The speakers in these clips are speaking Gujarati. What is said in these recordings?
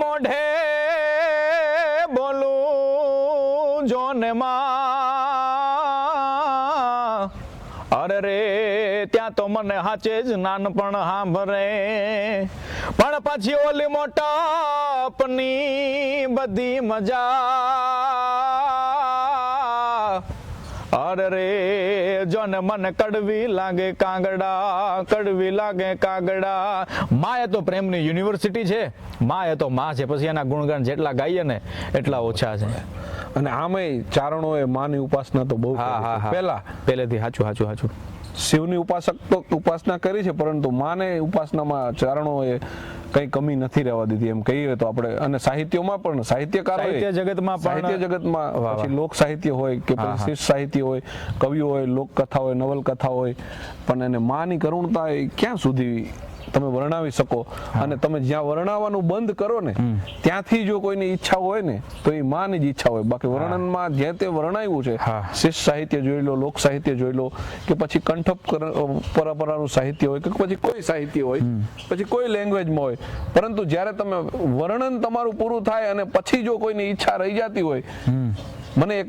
મોઢે બોલું જોને માં, અરે રે ત્યાં તો મને હાચે જ નાનપણ સાંભળે, પણ પછી ઓલી મોટાપની બધી મજા, અરે રે જોને મને કડવી લાગે કાગડા, કડવી લાગે કાગડા. માં એ તો પ્રેમની યુનિવર્સિટી છે, માં એ તો માં છે, પછી એના ગુણગાન જેટલા ગાઈએ ને એટલા ઓછા છે. અને આમેય ચારણોએ માની ઉપાસના તો બહુ પહેલેથી સાચું શિવની ઉપાસના કરી છે, પરંતુ માને ઉપાસનામાં ચારણોએ કઈ કમી નથી રહેવા દીધી એમ કહીએ તો આપણે. અને સાહિત્યમાં પણ સાહિત્ય જગતમાં પછી લોક સાહિત્ય હોય કે પછી શિષ્ટ સાહિત્ય હોય, કવિઓ હોય, લોકકથા હોય, નવલકથા હોય, પણ એને માની કરુણતા ક્યાં સુધી તમે વર્ણવી શકો? અને તમે જ્યાં વર્ણવવાનું બંધ કરો ને ત્યાંથી જો કોઈની ઈચ્છા હોય ને તો એ માની જ ઈચ્છા હોય. બાકી વર્ણનમાં જે તે વર્ણાવ્યું છે, શિષ્ટ સાહિત્ય જોઈ લો, લોક સાહિત્ય જોઈ લો, કે પછી કંઠપ પરંપરાનું સાહિત્ય હોય, કે પછી કોઈ સાહિત્ય હોય, પછી કોઈ લેંગ્વેજમાં હોય, પરંતુ જ્યારે તમે વર્ણન તમારું પૂરું થાય અને પછી જો કોઈની ઈચ્છા રહી જતી હોય, મને એક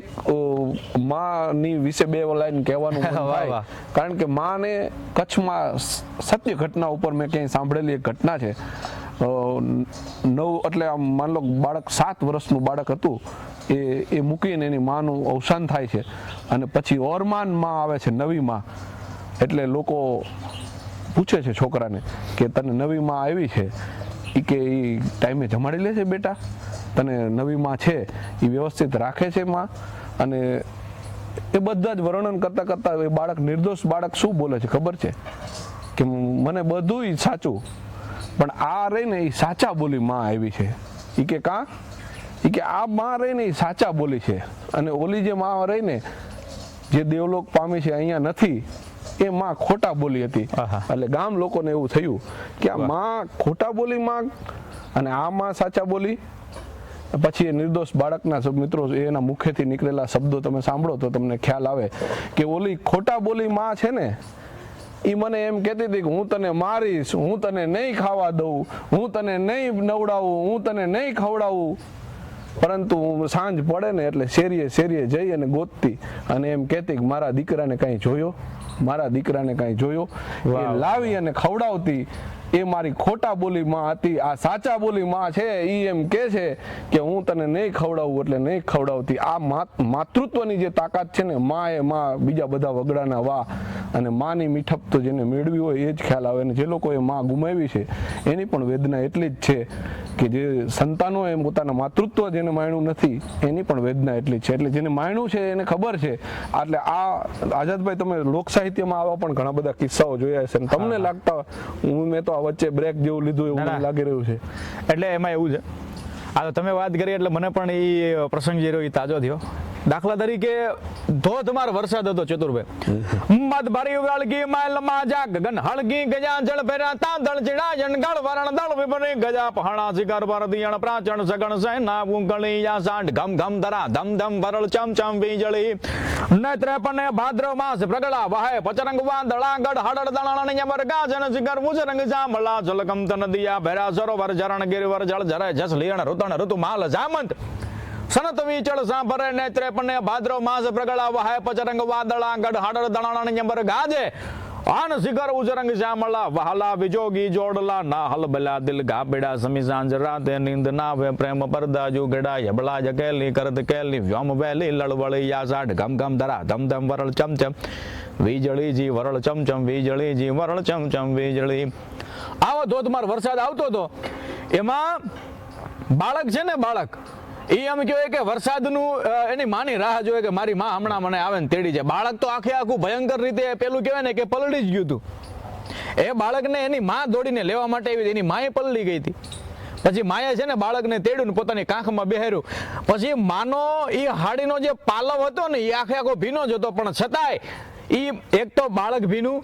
માની વિશે બે લાઈન કહેવાનું થાય, કારણ કે માને કચ્છમાં સત્ય ઘટના ઉપર મેં ક્યાંય સાંભળેલી એક ઘટના છે. એટલે આમ માન લો બાળક 7 વર્ષનું બાળક હતું, એ મૂકીને એની માનું અવસાન થાય છે, અને પછી ઓરમાન માં આવે છે, નવી માં. એટલે લોકો પૂછે છે છોકરાને કે તને નવી માં આવી છે, એ કે એ ટાઈમે જમાડી લે છે બેટા, તને નવી માં છે એ વ્યવસ્થિત રાખે છે માં? અને એ બધા જ વર્ણન કરતા કરતા એ બાળક, નિર્દોષ બાળક શું બોલે છે ખબર છે? કે મને બધું સાચું, પણ આ રહીને એ સાચા બોલી માં આવી છે. એ કે કાં? એ કે આ માં રહીને એ સાચા બોલી છે, અને ઓલી જે માં રહીને જે દેવલોક પામી છે અહીંયા નથી, એ માં ખોટા બોલી હતી. એટલે ગામ લોકોને એવું થયું કે આ માં ખોટા બોલી માં અને આ માં સાચા બોલી. પછી એ નિર્દોષ બાળકના મિત્રો એના મુખેથી નીકળેલા શબ્દો તમે સાંભળો તો તમને ખ્યાલ આવે કે ઓલી ખોટા બોલી માં છે ને, એ મને એમ કહેતી હતી કે હું તને મારીશ, હું તને નહીં ખાવા દઉં, હું તને નહીં નવડાવું, હું તને નહીં ખવડાવું. પરંતુ સાંજ પડે ને એટલે શેરીએ જઈ અને ગોતતી અને એમ કહેતી કે મારા દીકરાને કાંઈ જોયો, મારા દીકરાને કાંઈ જોયો. એ લાવી અને ખવડાવતી. એ મારી ખોટા બોલી માં હતી. આ સાચા બોલી માં છે, એ એમ કે છે કે હું તને નહીં ખવડાવું એટલે નહીં ખવડાવતી. આ માતૃત્વની જે તાકાત છે ને, માં એ માં, બીજા બધા વગડાના વાહ. અને માની મીઠપ તો જેને મેળવી હોય એ જ ખ્યાલ આવે. અને જે લોકોએ માં ગુમાવી છે એની પણ વેદના એટલી જ છે કે જે સંતાનોએ પોતાના માતૃત્વ જેને માણ્યું નથી એની પણ વેદના એટલી જ છે. એટલે જેને માણ્યું છે એને ખબર છે. એટલે આ આઝાદભાઈ, તમે લોક સાહિત્યમાં આવા પણ ઘણા બધા કિસ્સાઓ જોયા છે, તમને લાગતા, મેં તો વચ્ચે બ્રેક જેવું લીધું એવું લાગી રહ્યું છે. એટલે એમાં એવું છે, આ તો તમે વાત કરી એટલે મને પણ એ પ્રસંગ જે રહ્યો એ તાજો થયો. દાખલા તરીકે ધોધમાર વરસાદ હતો ચતુરભાઈ, મત ભરી વળગી માલમાં જા ગગન હળગી ગજા જળ ભેરા તાંદળ ચીડા જણગળ વરણ દળ વિભરે ગજા પહાણા શિખર પર દિયણ પ્રાચણ સગણ સેના ઉંગળી યા સાંઠ ઘમ ઘમ ધરા ધમ ધમ વરળ ચમ ચમ વીજળી નેત્રે પને ભાદ્રવ માસ પ્રગળા વહાય પચરંગ વાદળા ગઢ હડળ દળણ યમર ગાજન શિખર ઉજરંગ જામલા જલકમ તન દિયા ભેરા સરોવર ઝરણ ગિરવર જળ જરે જસ લીણ ઋતણ ઋતુ માલ જામંત સનત વિચળ સાંભરે નેત્રે પને ભાદ્રવ માસ પ્રગળા વહાય પચરંગ વાદળા ગઢ હડળ દળણ યમર ગાજે આન શિખર ઉજરંગ શ્યામલા વહાલા વિજોગી જોડલા ના હલબલા દિલ ગાબેડા સમી સાંજ રાતે નીંદ નાવે પ્રેમ પરદા જુગડા યબળા જકેલી કરત કેલી વ્યોમ વેલી લળવળી યા સાઠ ઘમ ઘમ ધરા ધમ ધમ વરળ ચમચમ વીજળી જી વરળ ચમચમ વીજળી જી વરળ ચમચમ વીજળી. આવો ધોધમાર વરસાદ આવતો હતો. એમાં બાળક છે ને, બાળક એ એમ કહેવાય કે વરસાદનું એની માની રાહ જોવે કે મારી માં હમણાં મને આવે ને તેડી જાય. બાળક તો આખું ભયંકર રીતે પેલું કહેવાય ને કે પલળી જ ગયું હતું. એ બાળકને એની માં દોડીને લેવા માટે આવી, એની માએ પલળી ગઈ હતી. પછી માએ છે ને બાળકને તેડ્યું, પોતાની કાંખમાં બેહાર્યું. પછી માનો એ હાડીનો જે પાલવ હતો ને એ આખો ભીનો જ હતો, પણ છતાંય એ એક તો બાળક ભીનું,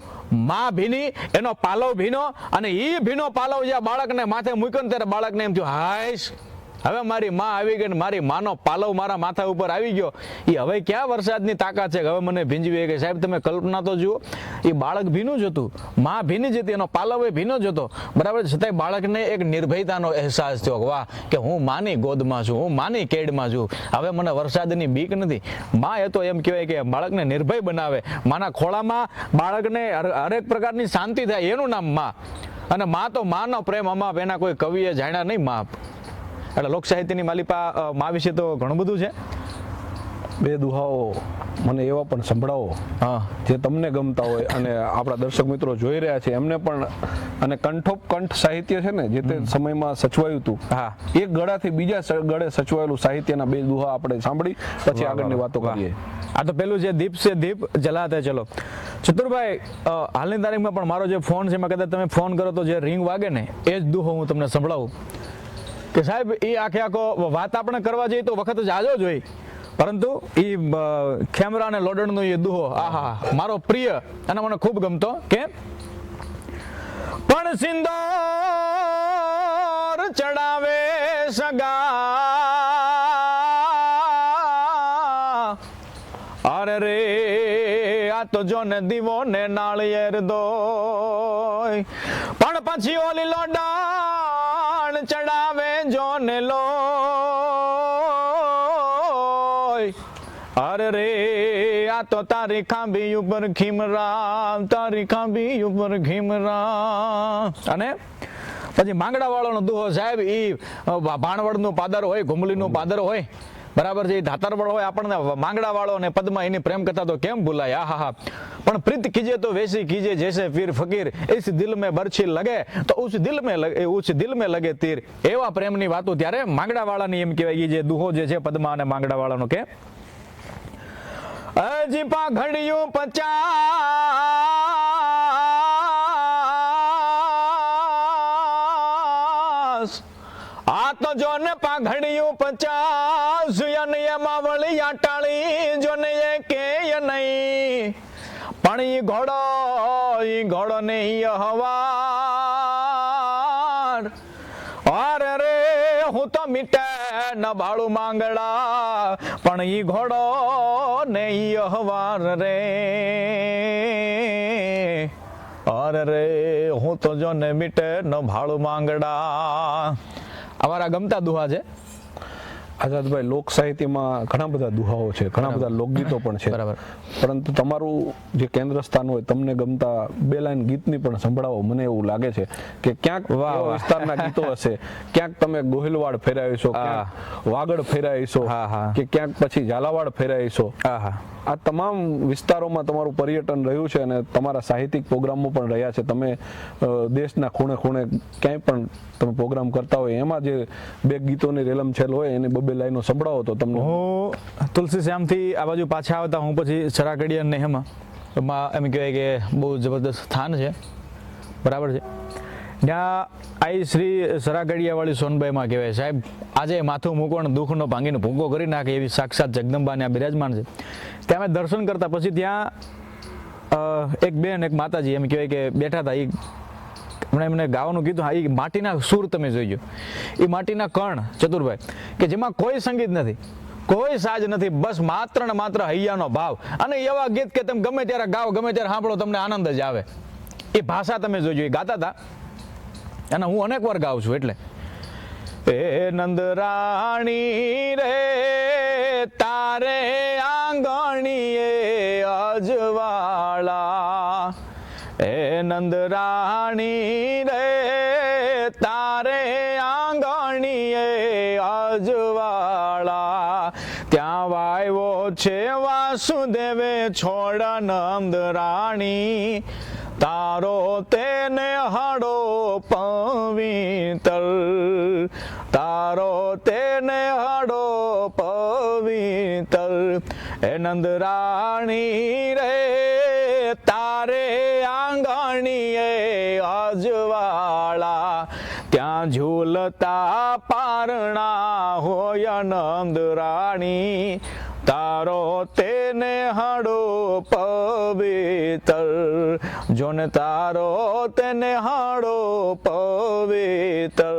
માં ભીની, એનો પાલવ ભીનો, અને એ ભીનો પાલવ જ્યાં બાળકને માથે મૂક્યો ને ત્યારે બાળકને એમ થયું હાઈશ હવે મારી માં આવી ગઈ ને મારી માનો પાલવ મારા માથા ઉપર આવી ગયો. એ હવે ક્યાં વરસાદની તાકાત છે કે હવે મને ભીંજવી ગઈ? સાહેબ તમે કલ્પના તો જુઓ, એ બાળક ભીનું જ હતું, માં ભીની જ હતી, એનો પાલવ એ ભીનો જ હતો, બરાબર. છતાંય બાળકને એક નિર્ભયતાનો અહેસાસ થયો, વાહ કે હું માની ગોદમાં છું, હું માની કેડમાં છું, હવે મને વરસાદની બીક નથી. માં એ તો એમ કહેવાય કે બાળકને નિર્ભય બનાવે, માના ખોળામાં બાળકને હરેક પ્રકારની શાંતિ થાય, એનું નામ માં. અને માં તો માનો પ્રેમ અમાપ એના કોઈ કવિએ જાણ્યા નહીં માપ. એટલે લોક સાહિત્યની માલિપા માં વિશે તો ઘણું બધું છે. બે દુહાઓ મને એવા પણ સંભળાવો હા, જે તમને ગમતા હોય અને આપણા દર્શક મિત્રો જોઈ રહ્યા છે એમને પણ. અને કંઠોપકંઠ સાહિત્ય છે ને જે તે સમયમાં સચવાયું હતું, હા, એક ગળાથી બીજા ગળે સચવાયેલું સાહિત્યના બે દુહા આપણે સાંભળી પછી આગળની વાતો કરીએ. આ તો પેલું છે દીપ સે દીપ જલાતે ચલો. ચતુરભાઈ, હાલની તારીખમાં પણ મારો જે ફોન છે એમાં કદાચ તમે ફોન કરો તો જે રિંગ વાગે ને એ જ દુહો હું તમને સંભળાવું કે સાહેબ એ આખો વાત આપણે કરવા જઈએ તો વખત જ આજો જ હોય, પરંતુ એ ખેમરા અને લોડણનો એ દુહો આહા મારો પ્રિય અને મને ખૂબ ગમતો કે પણ સિંદોર ચડાવે સગા, અરે રે આ તો જો ને દીવો ને નાળિયેર દોય, પણ પછી ઓલી લોડાણ ચડાવે જો ને લોય, અરે રે આ તો તારી ખાંભી ઉપર ખીમરા, તારી ખાંભી ઉપર ખીમરા. અને પછી માંગડા વાળાનો દુહો સાહેબ, ઈ ભાણવડનું પાદર હોય, ઘુમલીનું પાદર હોય, બરાબર છે, ધાતરવડ હોય, આપણને માંગડા વાળો અને પદ્મા એની પ્રેમ કથા તો કેમ ભૂલાય. આહા હા. પણ પ્રીત કીજે તો વૈસી કીજે જૈસે પીર ફકીર, ઇસ દિલ में बरछी लगे तो उस दिल में लगे तीर. એવા પ્રેમની વાતો ત્યારે માંગડા વાળાની એમ કહેવાય. જે દુહો જે છે પદ્મા અને માંગડા વાળાનો કે હજી પાઘડિયું 50, આ તો જો ને પાઘડિયું 50, અને એમાં વળી ટાળી જો ને એ કે નહીં, પણ ઈ ઘોડો ને હવાર, અરે રે હું તો મીઠે ન ભાળું માંગડા, પણ ઈ ઘોડો ને હવાર રે, અરે રે હું તો જો ને મીઠે ન ભાળું માંગડા. અમારા ગમતા દુહા છે. આઝાદભાઈ, લોક સાહિત્યમાં ઘણા બધા દુહાઓ છે, ઘણા બધા લોકગીતો પણ છે, બરાબર. પરંતુ તમારું જે કેન્દ્ર સ્થાન હોય, તમને ગમતા બે લાઈન ગીતની પણ સંભળાવો. મને એવું લાગે છે કે ક્યાંક એવા વિસ્તારના ગીતો હશે, ક્યાંક તમે ગોહિલવાડ ફેરાવીશો, ક્યાંક વાગડ ફેરાવીશો, કે ક્યાંક પછી ઝાલાવાડ ફેરાવીશો. આ તમામ વિસ્તારોમાં તમારું પર્યટન રહ્યું છે અને તમારા સાહિત્યિક પ્રોગ્રામો પણ રહ્યા છે. તમે દેશના ખૂણે ખૂણે ક્યાંય પણ તમે પ્રોગ્રામ કરતા હોય, એમાં જે બે ગીતોની રેલમછેલ હોય એની બબે લાઈનો સંભળાવો તો તમને. હું તુલસી શ્યામથી આ બાજુ પાછા આવતા હું પછી સરાકડિયા ને એમાં એમ કહેવાય કે બહુ જબરદસ્ત સ્થાન છે, બરાબર છે. ત્યાં આઈ શ્રી સરાગડિયા વાળી સોનબાઈમાં કહેવાય સાહેબ, આજે માથું મૂકવાનું દુઃખનો ભાંગીને ભૂકો કરી નાખે એવી સાક્ષાત જગદંબા ત્યાં બિરાજમાન છે. ત્યાં અમે દર્શન કરતા પછી ત્યાં એક બેન એક માતાજી એમ કહેવાય કે બેઠા હતા. એમને ગાવાનું કીધું, હા એ માટીના સૂર તમે જોઈજો, એ માટીના કણ ચતુરભાઈ કે જેમાં કોઈ સંગીત નથી, કોઈ સાજ નથી, બસ માત્ર ને માત્ર હૈયાનો ભાવ. અને એવા ગીત કે તમે ગમે ત્યારે ગાઓ, ગમે ત્યારે સાંભળો તમને આનંદ જ આવે. એ ભાષા તમે જોઈજો. એ ગાતા હતા અને હું અનેક વાર ગાઉં છું. એટલે એ નંદરાણી રે તારે આંગણીએ અજવાળા, એ નંદરાણી રે તારે આંગણીએ અજવાળા, ત્યાં વાવ્યો છે વાસુદેવે છોડ નંદરાણી, તારો તેને હાડો પવિત્ર, તારો તેને હાડો પવિત્ર, એ નંદરાણી રે તારે આંગણીએ અજવાળા, ત્યાં ઝૂલતા પારણા હોય નંદરાણી, તારો તેને હાડો પવિત્ર, જોને તારો તેને હાડો પવિત્ર.